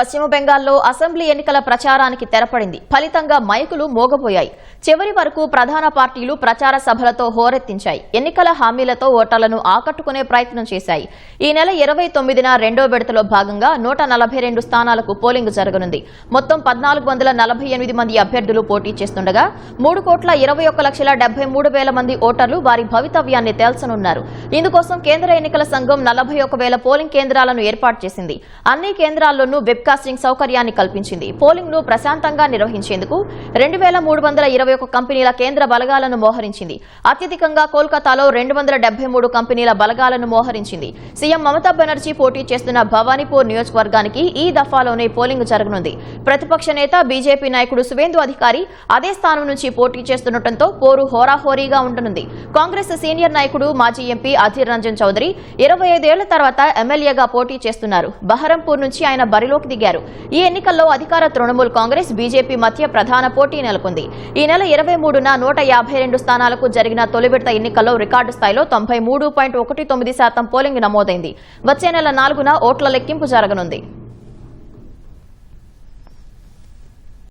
పశ్చిమ బెంగాల్లో అసెంబ్లీ ఎన్నికల ప్రచారానికి తెరపడింది. ఫలితంగా మైకులు మోగబోయాయి. చివరి వరకు ప్రధాన పార్టీలు ప్రచార సభలతో హోరెత్తించాయి. ఎన్నికల హామీలతో ఓటర్లను ఆకట్టుకునే ప్రయత్నం చేశాయి. ఈ నెల 29న రెండో విడతలో భాగంగా 142 స్థానాలకు పోలింగ్ జరగనుంది. మొత్తం 1448 మంది అభ్యర్థులు పోటీ చేస్తుండగా 3,21,73,000 మంది ఓటర్లు వారి భవితవ్యాన్ని తేల్చనున్నారు. ఇందుకోసం కేంద్ర ఎన్నికల సంఘం 41,000 పోలింగ్ కేంద్రాలను ఏర్పాటు చేసింది. అన్ని కేంద్రాల్లోనూ వెబ్కాస్టింగ్ సౌకర్యాన్ని కల్పించింది. పోలింగ్ ను ప్రశాంతంగా నిర్వహించేందుకు 2,321 కంపెనీల కేంద్ర బలగాలను మోహరించింది. అత్యధికంగా కోల్కతాలో 273 కంపెనీల బలగాలను మోహరించింది. సీఎం మమతా బెనర్జీ పోటీ చేస్తున్న భవానీపూర్ నియోజకవర్గానికి ఈ దఫాలోనే పోలింగ్ జరగనుంది. ప్రతిపక్ష నేత బీజేపీ నాయకుడు సువేందు అధికారి అదే స్థానం నుంచి పోటీ చేస్తుండటంతో పోరు హోరాహోరీగా ఉండనుంది. కాంగ్రెస్ సీనియర్ నాయకుడు మాజీ ఎంపీ అధీర్ రంజన్ చౌదరి 25 ఏళ్ల తర్వాత ఎమ్మెల్యేగా పోటీ చేస్తున్నారు. బహరంపూర్ నుంచి ఆయన బరిలోకి దిగారు. ఈ ఎన్నికల్లో అధికార తృణమూల్ కాంగ్రెస్ బీజేపీ మధ్య ప్రధాన పోటీ నెలకొంది. ఈ నెల 23న 152 స్థానాలకు జరిగిన తొలి విడత ఎన్నికల్లో రికార్డు స్థాయిలో 93.19% పోలింగ్ నమోదైంది. వచ్చే నెల 4న ఓట్ల లెక్కింపు జరగనుంది.